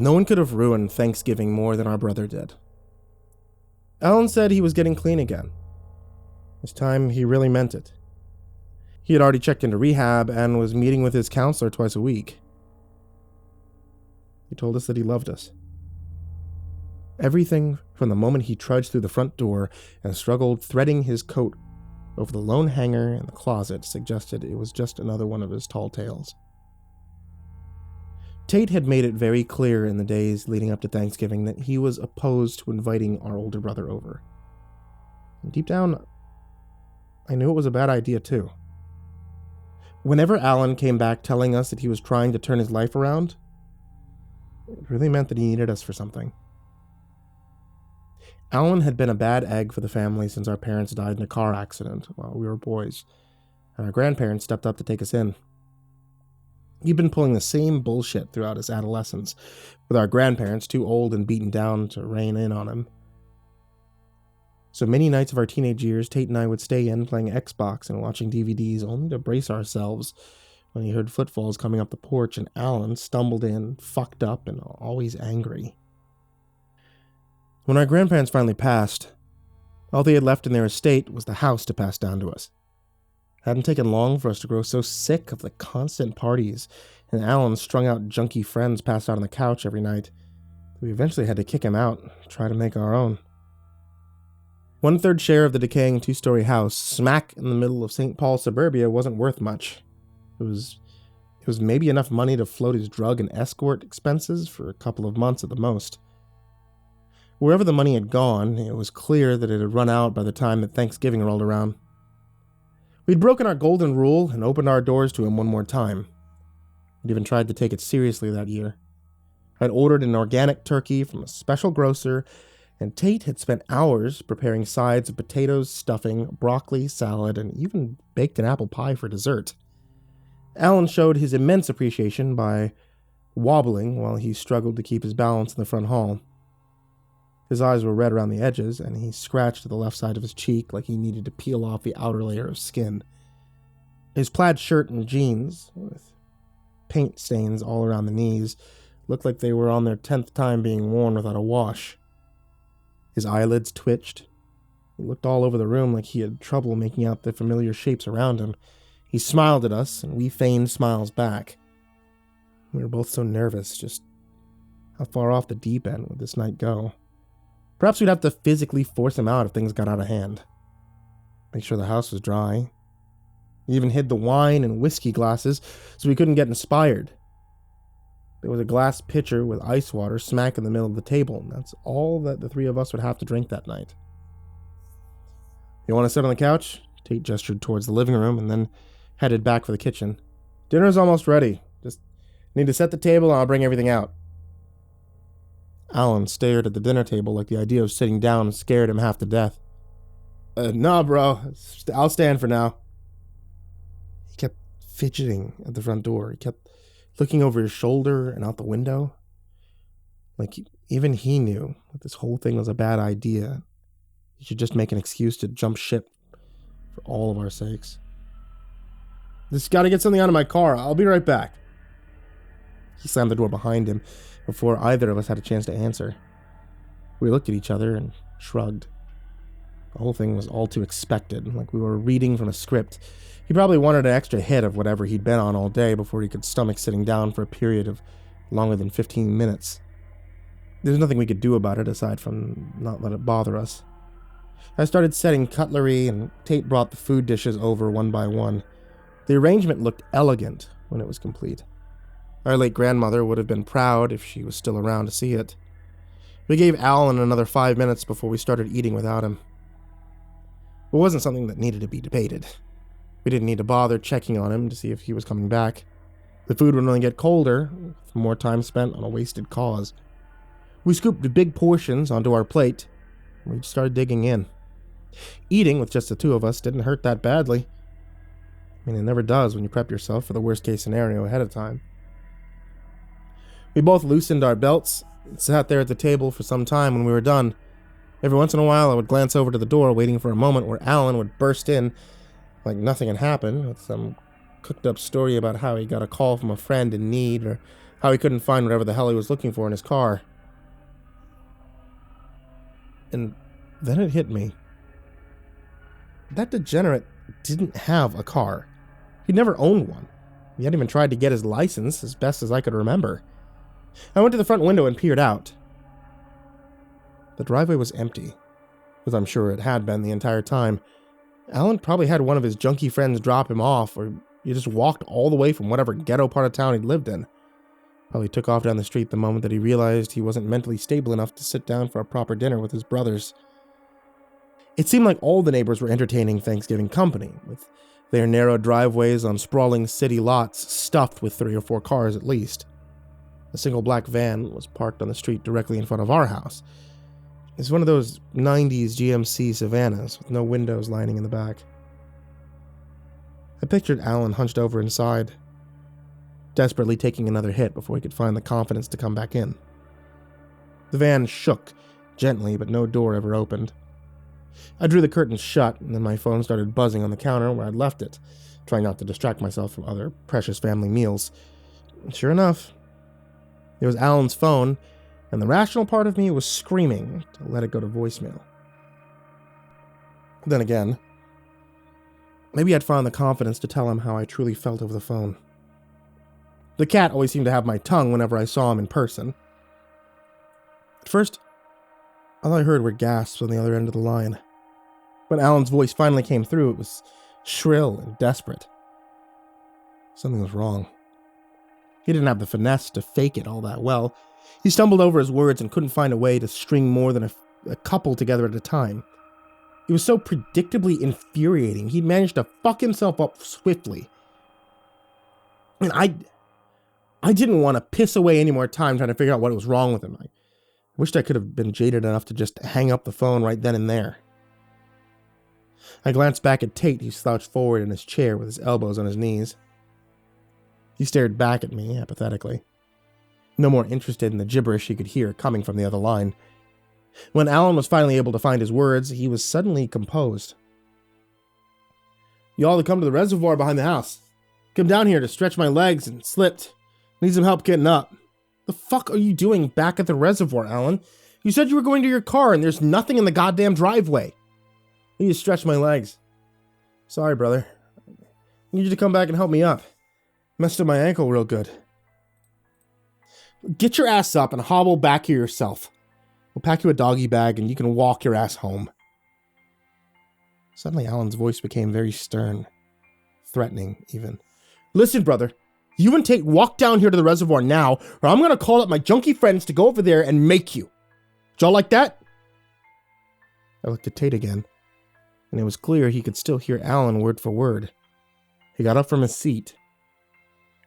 No one could have ruined Thanksgiving more than our brother did. Alan said he was getting clean again. This time, he really meant it. He had already checked into rehab and was meeting with his counselor twice a week. He told us that he loved us. Everything from the moment he trudged through the front door and struggled threading his coat over the lone hanger in the closet suggested it was just another one of his tall tales. Tate had made it very clear in the days leading up to Thanksgiving that he was opposed to inviting our older brother over. And deep down, I knew it was a bad idea too. Whenever Alan came back telling us that he was trying to turn his life around, it really meant that he needed us for something. Alan had been a bad egg for the family since our parents died in a car accident while we were boys, and our grandparents stepped up to take us in. He'd been pulling the same bullshit throughout his adolescence, with our grandparents too old and beaten down to rein in on him. So many nights of our teenage years, Tate and I would stay in playing Xbox and watching DVDs only to brace ourselves when he heard footfalls coming up the porch and Alan stumbled in, fucked up and always angry. When our grandparents finally passed, all they had left in their estate was the house to pass down to us. It hadn't taken long for us to grow so sick of the constant parties and Alan's strung-out junkie friends passed out on the couch every night that we eventually had to kick him out and try to make our own. 1/3 share of the decaying 2-story house, smack in the middle of St. Paul suburbia, wasn't worth much. It was maybe enough money to float his drug and escort expenses for a couple of months at the most. Wherever the money had gone, it was clear that it had run out by the time that Thanksgiving rolled around. We'd broken our golden rule and opened our doors to him one more time. We'd even tried to take it seriously that year. I'd ordered an organic turkey from a special grocer, and Tate had spent hours preparing sides of potatoes, stuffing, broccoli, salad, and even baked an apple pie for dessert. Alan showed his immense appreciation by wobbling while he struggled to keep his balance in the front hall. His eyes were red around the edges, and he scratched the left side of his cheek like he needed to peel off the outer layer of skin. His plaid shirt and jeans, with paint stains all around the knees, looked like they were on their 10th time being worn without a wash. His eyelids twitched. He looked all over the room like he had trouble making out the familiar shapes around him. He smiled at us, and we feigned smiles back. We were both so nervous, just how far off the deep end would this night go? Perhaps we'd have to physically force him out if things got out of hand. Make sure the house was dry. He even hid the wine and whiskey glasses so we couldn't get inspired. There was a glass pitcher with ice water smack in the middle of the table, and that's all that the three of us would have to drink that night. "You want to sit on the couch?" Tate gestured towards the living room and then headed back for the kitchen. "Dinner's almost ready. Just need to set the table and I'll bring everything out." Alan stared at the dinner table like the idea of sitting down scared him half to death. "Nah, bro. I'll stand for now." He kept fidgeting at the front door. He kept looking over his shoulder and out the window. Like even he knew that this whole thing was a bad idea. He should just make an excuse to jump ship for all of our sakes. "Just gotta get something out of my car. I'll be right back." He slammed the door behind him before either of us had a chance to answer. We looked at each other and shrugged. The whole thing was all too expected, like we were reading from a script. He probably wanted an extra hit of whatever he'd been on all day before he could stomach sitting down for a period of longer than 15 minutes. There's nothing we could do about it aside from not let it bother us. I started setting cutlery, and Tate brought the food dishes over one by one. The arrangement looked elegant when it was complete. Our late grandmother would have been proud if she was still around to see it. We gave Alan another 5 minutes before we started eating without him. It wasn't something that needed to be debated. We didn't need to bother checking on him to see if he was coming back. The food would only get colder, with more time spent on a wasted cause. We scooped the big portions onto our plate, and we started digging in. Eating with just the two of us didn't hurt that badly. I mean, it never does when you prep yourself for the worst case scenario ahead of time. We both loosened our belts and sat there at the table for some time when we were done. Every once in a while, I would glance over to the door, waiting for a moment where Alan would burst in like nothing had happened, with some cooked-up story about how he got a call from a friend in need, or how he couldn't find whatever the hell he was looking for in his car. And then it hit me. That degenerate didn't have a car. He'd never owned one. He hadn't even tried to get his license, as best as I could remember. I went to the front window and peered out. The driveway was empty, as I'm sure it had been the entire time. Alan probably had one of his junkie friends drop him off, or he just walked all the way from whatever ghetto part of town he'd lived in. Probably took off down the street the moment that he realized he wasn't mentally stable enough to sit down for a proper dinner with his brothers. It seemed like all the neighbors were entertaining Thanksgiving company, with their narrow driveways on sprawling city lots stuffed with 3 or 4 cars at least. A single black van was parked on the street directly in front of our house. It's one of those 90s GMC Savannas with no windows lining in the back. I pictured Alan hunched over inside, desperately taking another hit before he could find the confidence to come back in. The van shook, gently, but no door ever opened. I drew the curtains shut, and then my phone started buzzing on the counter where I'd left it, trying not to distract myself from other precious family meals. And sure enough, it was Alan's phone, and the rational part of me was screaming to let it go to voicemail. Then again, maybe I'd found the confidence to tell him how I truly felt over the phone. The cat always seemed to have my tongue whenever I saw him in person. At first, all I heard were gasps on the other end of the line. When Alan's voice finally came through, it was shrill and desperate. Something was wrong. He didn't have the finesse to fake it all that well. He stumbled over his words and couldn't find a way to string more than a couple together at a time. It was so predictably infuriating. He'd managed to fuck himself up swiftly. And I didn't want to piss away any more time trying to figure out what was wrong with him. I wished I could have been jaded enough to just hang up the phone right then and there. I glanced back at Tate, who slouched forward in his chair with his elbows on his knees. He stared back at me apathetically, no more interested in the gibberish he could hear coming from the other line. When Alan was finally able to find his words, he was suddenly composed. "Y'all to come to the reservoir behind the house. Come down here to stretch my legs and slipped. Need some help getting up." "The fuck are you doing back at the reservoir, Alan? You said you were going to your car and there's nothing in the goddamn driveway." "Need to stretch my legs." "Sorry, brother. I need you to come back and help me up. Messed up my ankle real good." "Get your ass up and hobble back here yourself. We'll pack you a doggy bag and you can walk your ass home." Suddenly Alan's voice became very stern, threatening even. "Listen, brother. You and Tate walk down here to the reservoir now, or I'm going to call up my junkie friends to go over there and make you. Y'all like that?" I looked at Tate again, and it was clear he could still hear Alan word for word. He got up from his seat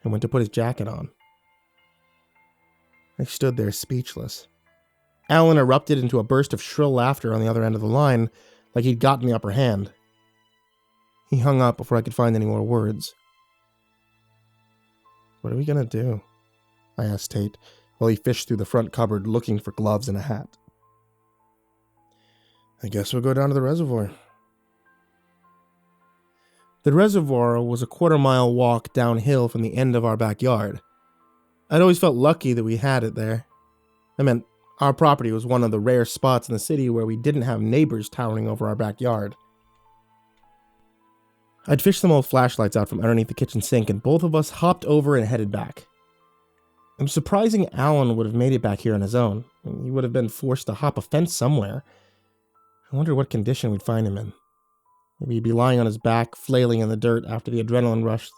and went to put his jacket on. I stood there speechless. Alan erupted into a burst of shrill laughter on the other end of the line, like he'd gotten the upper hand. He hung up before I could find any more words. "What are we gonna do?" I asked Tate, while he fished through the front cupboard looking for gloves and a hat. "I guess we'll go down to the reservoir." The reservoir was a 1/4-mile walk downhill from the end of our backyard. I'd always felt lucky that we had it there. I meant, our property was one of the rare spots in the city where we didn't have neighbors towering over our backyard. I'd fished some old flashlights out from underneath the kitchen sink, and both of us hopped over and headed back. It was surprising Alan would have made it back here on his own. He would have been forced to hop a fence somewhere. I wondered what condition we'd find him in. Maybe he'd be lying on his back, flailing in the dirt after the adrenaline rush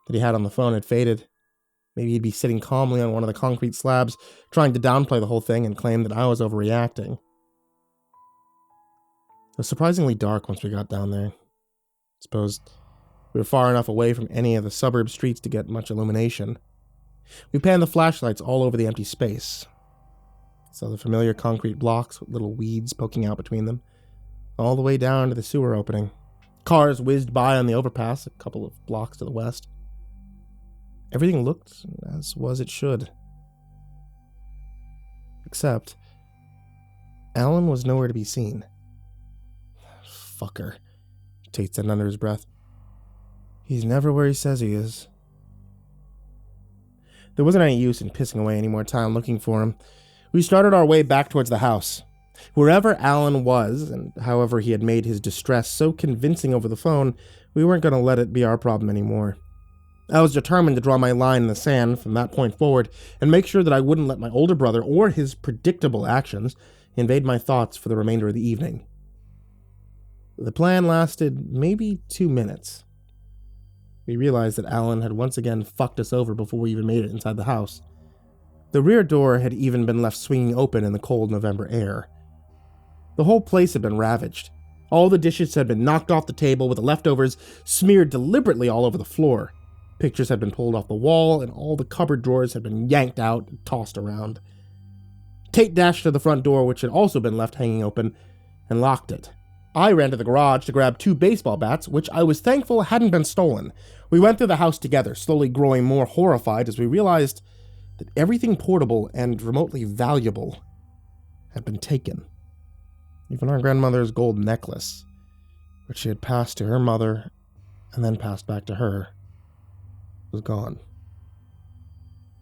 that he had on the phone had faded. Maybe he'd be sitting calmly on one of the concrete slabs, trying to downplay the whole thing and claim that I was overreacting. It was surprisingly dark once we got down there. I suppose we were far enough away from any of the suburb streets to get much illumination. We panned the flashlights all over the empty space. Saw the familiar concrete blocks with little weeds poking out between them, all the way down to the sewer opening. Cars whizzed by on the overpass a couple of blocks to the west. Everything looked as was it should. Except, Alan was nowhere to be seen. "Fucker," Tate said under his breath. "He's never where he says he is." there wasn't any use in pissing away any more time looking for him. We started our way back towards the house. Wherever Alan was, and however he had made his distress so convincing over the phone, we weren't going to let it be our problem anymore. I was determined to draw my line in the sand from that point forward and make sure that I wouldn't let my older brother or his predictable actions invade my thoughts for the remainder of the evening. The plan lasted maybe 2 minutes. We realized that Alan had once again fucked us over before we even made it inside the house. The rear door had even been left swinging open in the cold November air. The whole place had been ravaged. All the dishes had been knocked off the table with the leftovers smeared deliberately all over the floor. Pictures had been pulled off the wall, and all the cupboard drawers had been yanked out and tossed around. Tate dashed to the front door, which had also been left hanging open, and locked it. I ran to the garage to grab 2 baseball bats, which I was thankful hadn't been stolen. We went through the house together, slowly growing more horrified as we realized that everything portable and remotely valuable had been taken. Even our grandmother's gold necklace, which she had passed to her mother and then passed back to her, was gone.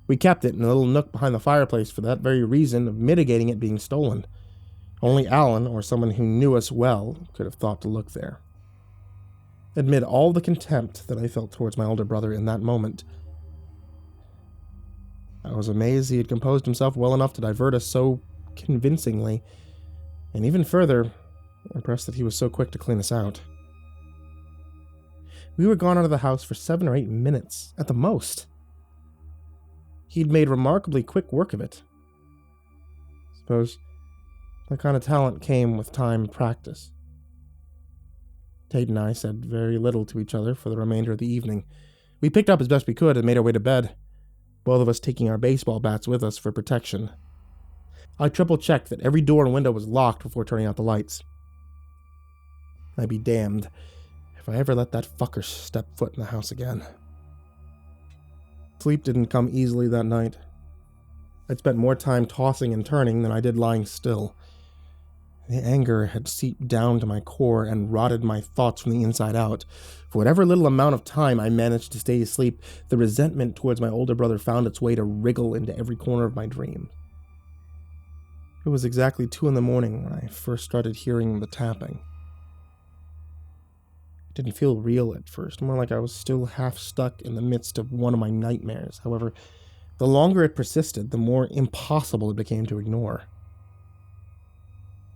We kept it in a little nook behind the fireplace for that very reason of mitigating it being stolen. Only Alan, or someone who knew us well, could have thought to look there. Amid all the contempt that I felt towards my older brother in that moment, I was amazed he had composed himself well enough to divert us so convincingly, and even further, impressed that he was so quick to clean us out. We were gone out of the house for 7 or 8 minutes, at the most. He'd made remarkably quick work of it. Suppose that kind of talent came with time and practice. Tate and I said very little to each other for the remainder of the evening. We picked up as best we could and made our way to bed, both of us taking our baseball bats with us for protection. I triple-checked that every door and window was locked before turning out the lights. I'd be damned if I ever let that fucker step foot in the house again. Sleep didn't come easily that night. I'd spent more time tossing and turning than I did lying still. The anger had seeped down to my core and rotted my thoughts from the inside out. For whatever little amount of time I managed to stay asleep, the resentment towards my older brother found its way to wriggle into every corner of my dream. It was exactly 2 a.m. when I first started hearing the tapping. It didn't feel real at first, more like I was still half stuck in the midst of one of my nightmares. However, the longer it persisted, the more impossible it became to ignore.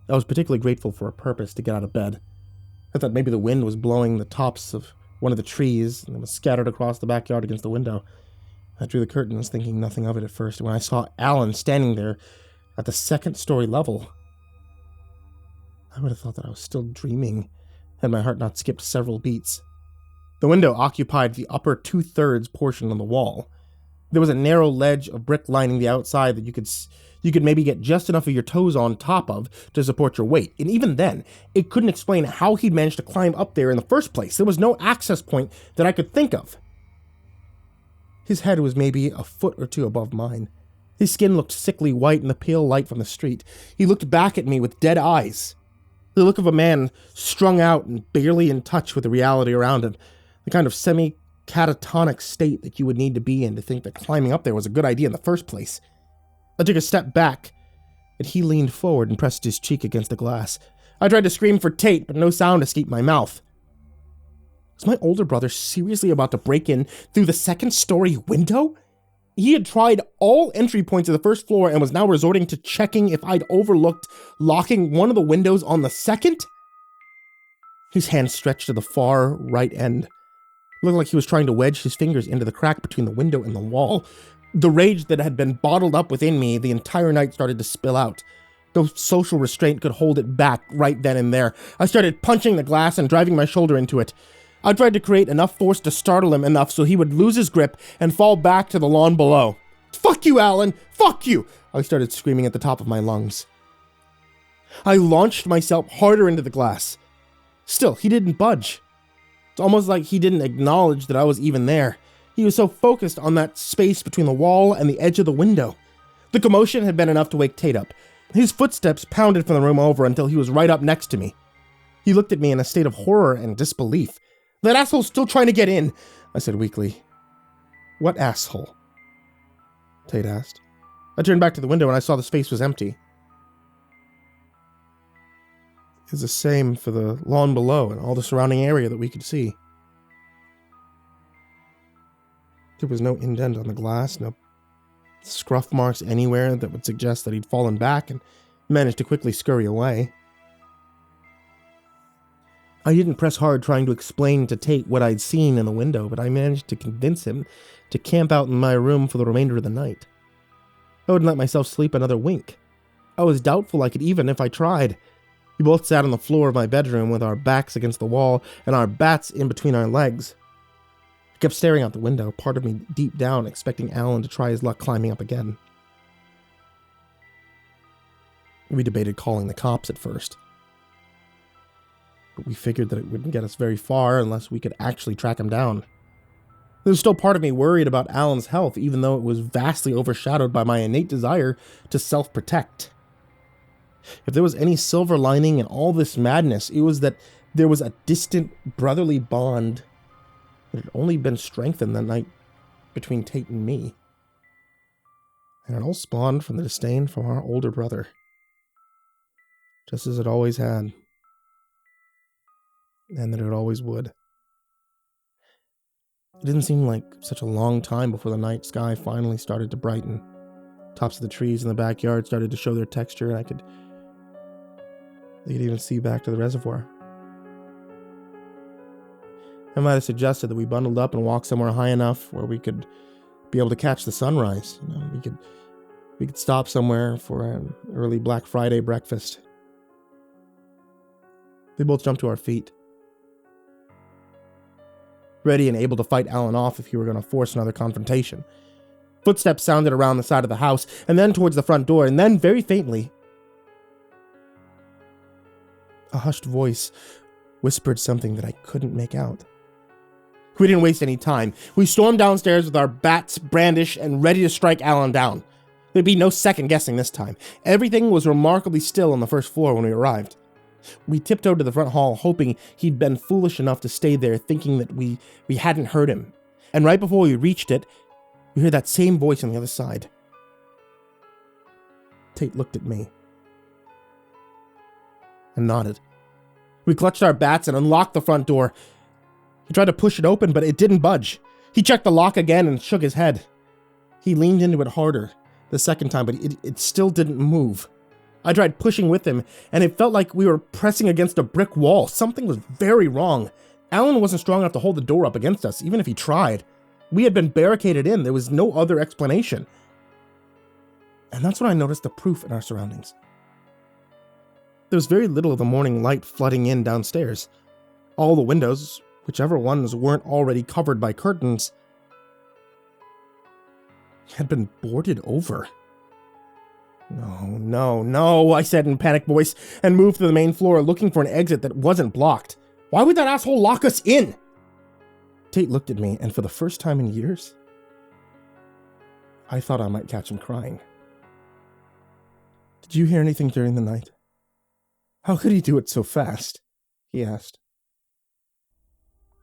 I was particularly grateful for a purpose to get out of bed. I thought maybe the wind was blowing the tops of one of the trees, and it was scattered across the backyard against the window. I drew the curtains, thinking nothing of it at first, when I saw Alan standing there at the 2nd-story level. I would have thought that I was still dreaming, had my heart not skipped several beats. The window occupied the upper 2/3 portion of the wall. There was a narrow ledge of brick lining the outside that you could maybe get just enough of your toes on top of to support your weight. And even then, it couldn't explain how he'd managed to climb up there in the first place. There was no access point that I could think of. His head was maybe a foot or 2 above mine. His skin looked sickly white in the pale light from the street. He looked back at me with dead eyes. The look of a man strung out and barely in touch with the reality around him. The kind of semi-catatonic state that you would need to be in to think that climbing up there was a good idea in the first place. I took a step back, and he leaned forward and pressed his cheek against the glass. I tried to scream for Tate, but no sound escaped my mouth. Was my older brother seriously about to break in through the 2nd-story window? He had tried all entry points of the 1st floor and was now resorting to checking if I'd overlooked locking one of the windows on the 2nd? His hand stretched to the far right end. It looked like he was trying to wedge his fingers into the crack between the window and the wall. The rage that had been bottled up within me the entire night started to spill out. No social restraint could hold it back right then and there. I started punching the glass and driving my shoulder into it. I tried to create enough force to startle him enough so he would lose his grip and fall back to the lawn below. "Fuck you, Alan! Fuck you!" I started screaming at the top of my lungs. I launched myself harder into the glass. Still, he didn't budge. It's almost like he didn't acknowledge that I was even there. He was so focused on that space between the wall and the edge of the window. The commotion had been enough to wake Tate up. His footsteps pounded from the room over until he was right up next to me. He looked at me in a state of horror and disbelief. "That asshole's still trying to get in," I said weakly. "What asshole?" Tate asked. I turned back to the window and I saw the space was empty. It was the same for the lawn below and all the surrounding area that we could see. There was no indent on the glass, no scruff marks anywhere that would suggest that he'd fallen back and managed to quickly scurry away. I didn't press hard trying to explain to Tate what I'd seen in the window, but I managed to convince him to camp out in my room for the remainder of the night. I wouldn't let myself sleep another wink. I was doubtful I could even if I tried. We both sat on the floor of my bedroom with our backs against the wall and our bats in between our legs. I kept staring out the window, part of me deep down expecting Alan to try his luck climbing up again. We debated calling the cops at first, but we figured that it wouldn't get us very far unless we could actually track him down. There was still part of me worried about Alan's health, even though it was vastly overshadowed by my innate desire to self-protect. If there was any silver lining in all this madness, it was that there was a distant brotherly bond that had only been strengthened that night between Tate and me. And it all spawned from the disdain from our older brother. Just as it always had. And that it always would. It didn't seem like such a long time before the night sky finally started to brighten. Tops of the trees in the backyard started to show their texture, and I could even see back to the reservoir. I might have suggested that we bundled up and walk somewhere high enough where we could be able to catch the sunrise. We could stop somewhere for an early Black Friday breakfast. We both jumped to our feet, ready and able to fight Alan off if he were going to force another confrontation. Footsteps sounded around the side of the house, and then towards the front door, and then, very faintly, a hushed voice whispered something that I couldn't make out. We didn't waste any time. We stormed downstairs with our bats brandished and ready to strike Alan down. There'd be no second guessing this time. Everything was remarkably still on the first floor when we arrived. We tiptoed to the front hall, hoping he'd been foolish enough to stay there, thinking that we hadn't heard him. And right before we reached it, we heard that same voice on the other side. Tate looked at me and nodded. We clutched our bats and unlocked the front door. He tried to push it open, but it didn't budge. He checked the lock again and shook his head. He leaned into it harder the second time, but it still didn't move. I tried pushing with him, and it felt like we were pressing against a brick wall. Something was very wrong. Alan wasn't strong enough to hold the door up against us, even if he tried. We had been barricaded in. There was no other explanation. And that's when I noticed the proof in our surroundings. There was very little of the morning light flooding in downstairs. All the windows, whichever ones weren't already covered by curtains, had been boarded over. No, I said in a panicked voice, and moved to the main floor looking for an exit that wasn't blocked. Why would that asshole lock us in? Tate looked at me, and for the first time in years, I thought I might catch him crying. Did you hear anything during the night? How could he do it so fast? He asked.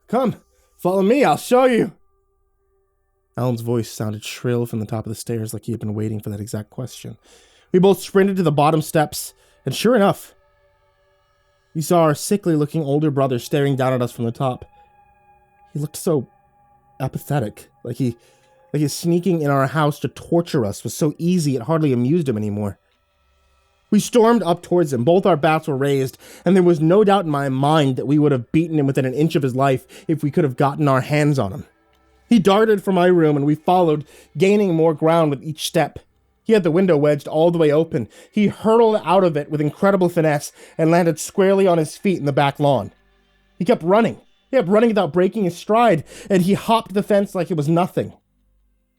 Come, follow me, I'll show you. Alan's voice sounded shrill from the top of the stairs, like he had been waiting for that exact question. We both sprinted to the bottom steps, and sure enough, we saw our sickly-looking older brother staring down at us from the top. He looked so apathetic, like his sneaking in our house to torture us was so easy it hardly amused him anymore. We stormed up towards him. Both our bats were raised, and there was no doubt in my mind that we would have beaten him within an inch of his life if we could have gotten our hands on him. He darted from my room, and we followed, gaining more ground with each step. He had the window wedged all the way open. He hurtled out of it with incredible finesse and landed squarely on his feet in the back lawn. He kept running. Without breaking his stride, and he hopped the fence like it was nothing.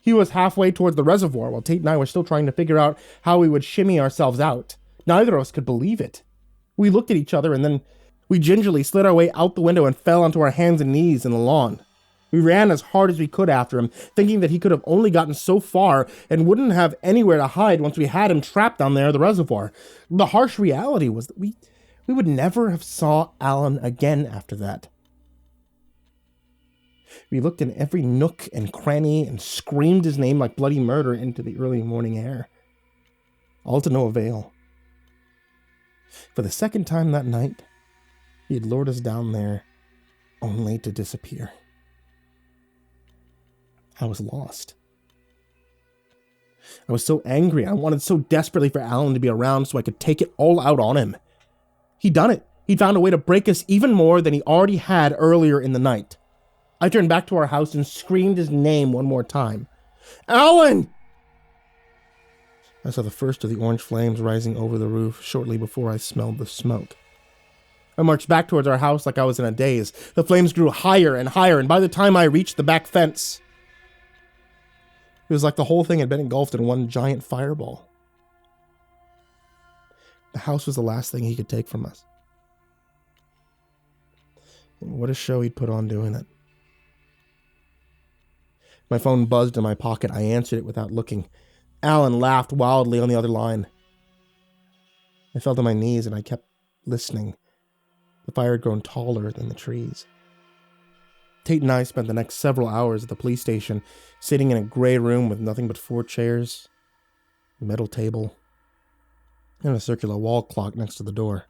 He was halfway towards the reservoir while Tate and I were still trying to figure out how we would shimmy ourselves out. Neither of us could believe it. We looked at each other, and then we gingerly slid our way out the window and fell onto our hands and knees in the lawn. We ran as hard as we could after him, thinking that he could have only gotten so far and wouldn't have anywhere to hide once we had him trapped down there at the reservoir. The harsh reality was that we would never have saw Alan again after that. We looked in every nook and cranny and screamed his name like bloody murder into the early morning air. All to no avail. For the second time that night, he had lured us down there, only to disappear. I was lost. I was so angry. I wanted so desperately for Alan to be around so I could take it all out on him. He'd done it. He'd found a way to break us even more than he already had earlier in the night. I turned back to our house and screamed his name one more time. Alan! I saw the first of the orange flames rising over the roof shortly before I smelled the smoke. I marched back towards our house like I was in a daze. The flames grew higher and higher, and by the time I reached the back fence, it was like the whole thing had been engulfed in one giant fireball. The house was the last thing he could take from us. What a show he'd put on doing it. My phone buzzed in my pocket. I answered it without looking. Alan laughed wildly on the other line. I fell to my knees and I kept listening. The fire had grown taller than the trees. Tate and I spent the next several hours at the police station, sitting in a gray room with nothing but 4 chairs, a metal table, and a circular wall clock next to the door.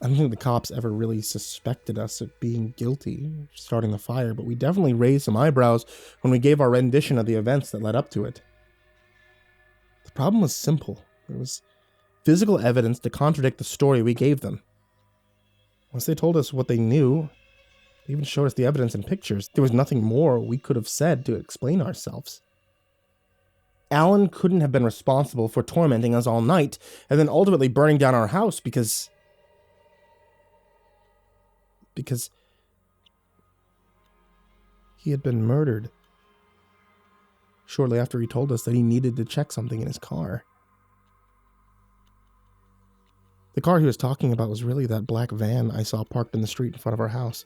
I don't think the cops ever really suspected us of being guilty of starting the fire, but we definitely raised some eyebrows when we gave our rendition of the events that led up to it. The problem was simple. There was physical evidence to contradict the story we gave them. Once they told us what they knew, they even showed us the evidence in pictures. There was nothing more we could have said to explain ourselves. Alan couldn't have been responsible for tormenting us all night and then ultimately burning down our house because he had been murdered shortly after he told us that he needed to check something in his car. The car he was talking about was really that black van I saw parked in the street in front of our house.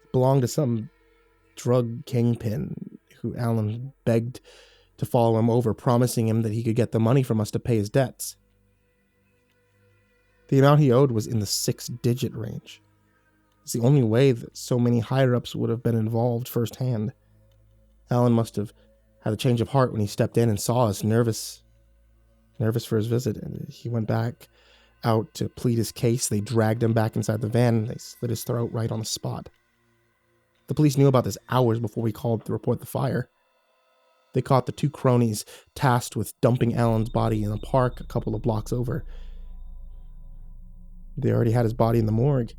It belonged to some drug kingpin who Alan begged to follow him over, promising him that he could get the money from us to pay his debts. The amount he owed was in the 6-digit range. It's the only way that so many higher-ups would have been involved firsthand. Alan must have had a change of heart when he stepped in and saw us, nervous for his visit, and he went back out to plead his case. They dragged him back inside the van, and they slit his throat right on the spot. The police knew about this hours before we called to report the fire. They caught the 2 cronies tasked with dumping Alan's body in a park a couple of blocks over. They already had his body in the morgue.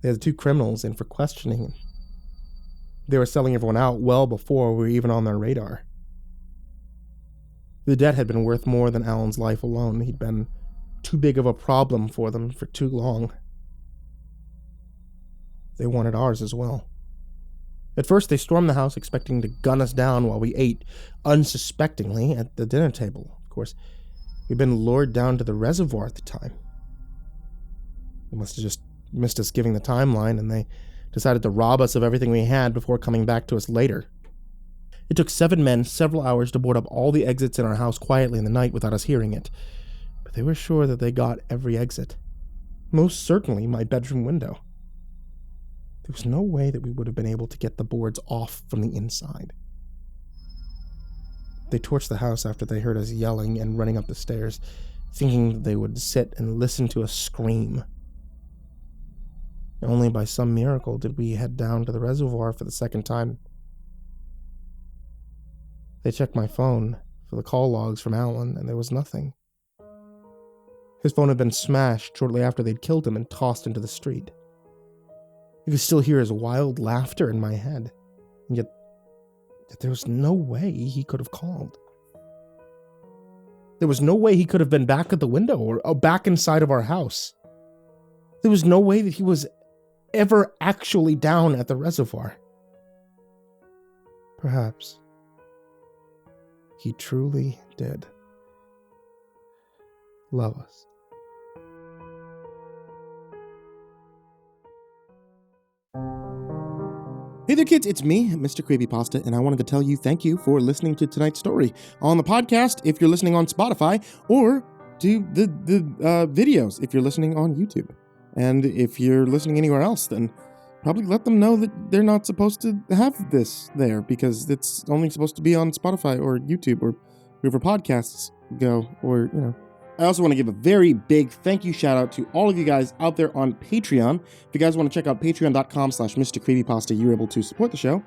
They had the 2 criminals in for questioning. They were selling everyone out well before we were even on their radar. The debt had been worth more than Alan's life alone. He'd been too big of a problem for them for too long. They wanted ours as well. At first, they stormed the house expecting to gun us down while we ate, unsuspectingly, at the dinner table. Of course, we'd been lured down to the reservoir at the time. They must have just missed us giving the timeline, and they decided to rob us of everything we had before coming back to us later. It took 7 men several hours to board up all the exits in our house quietly in the night without us hearing it. But they were sure that they got every exit. Most certainly my bedroom window. There was no way that we would have been able to get the boards off from the inside. They torched the house after they heard us yelling and running up the stairs, thinking that they would sit and listen to us scream. Only by some miracle did we head down to the reservoir for the second time. They checked my phone for the call logs from Alan, and there was nothing. His phone had been smashed shortly after they'd killed him and tossed into the street. You could still hear his wild laughter in my head, and yet there was no way he could have called. There was no way he could have been back at the window or back inside of our house. There was no way that he was ever actually down at the reservoir. Perhaps he truly did love us. Hey there, kids, it's me, MrCreepyPasta, and I wanted to tell you thank you for listening to tonight's story on the podcast if you're listening on Spotify, or to the videos if you're listening on YouTube. And if you're listening anywhere else, then probably let them know that they're not supposed to have this there because it's only supposed to be on Spotify or YouTube or wherever podcasts go, or, you know. I also want to give a very big thank you shout out to all of you guys out there on Patreon. If you guys want to check out patreon.com/MrCreepyPasta, you're able to support the show,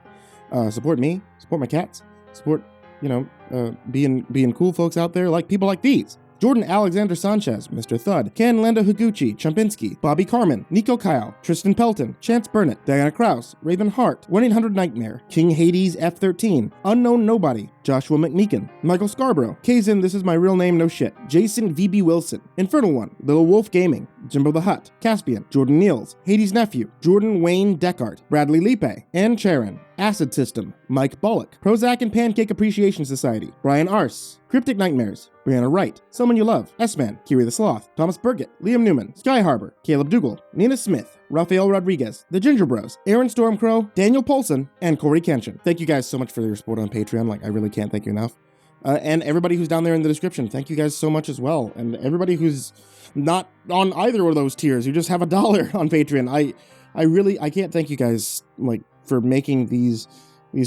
support me, support my cats, support, you know, being cool folks out there, like people like these. Jordan Alexander Sanchez, Mr. Thud, Ken Lando Higuchi, Chompski, Bobby Karman, Nico Kaeo, Tristain Pelton, Chance Burnett, Diana Kraus, Raven Hart, 1-800-Nightmare, King Hades F13, Unknown Nobody, Joshua Mcmeekin, Michael Scharbrough, Kazan, ThisIsMyRealNameNoShit, Jason VB Wilson, InfernalOne, Lilwulfgaming, JimboTheHutt, Caspian, Jordan Nells, Hades Nephew, Jordan Wayne Deckard, Bradley Leipe, and Charron, AcidSystem, Mike Bullock, Prozac and Pancake Appreciation Society, Brian Arse, Cryptic Nightmares, Brianna Wright, Someone You Love, S-Man, Kiri the Sloth, Thomas Burgett, Liam Newman, Sky Harbor, Caleb Dougal, Nina Smith, Rafael Rodriguez, The Ginger Bros, Aaron Stormcrow, Daniel Polson, and Corey Kenshin. Thank you guys so much for your support on Patreon. Like, I really can't thank you enough. And everybody who's down there in the description, thank you guys so much as well. And everybody who's not on either of those tiers, who just have $1 on Patreon, I can't thank you guys, like, for making these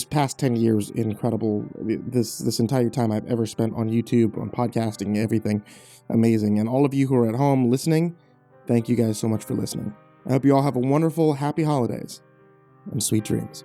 past 10 years incredible. This entire time I've ever spent on YouTube, on podcasting, everything amazing. And all of you who are at home listening, thank you guys so much for listening. I hope you all have a wonderful, happy holidays and sweet dreams.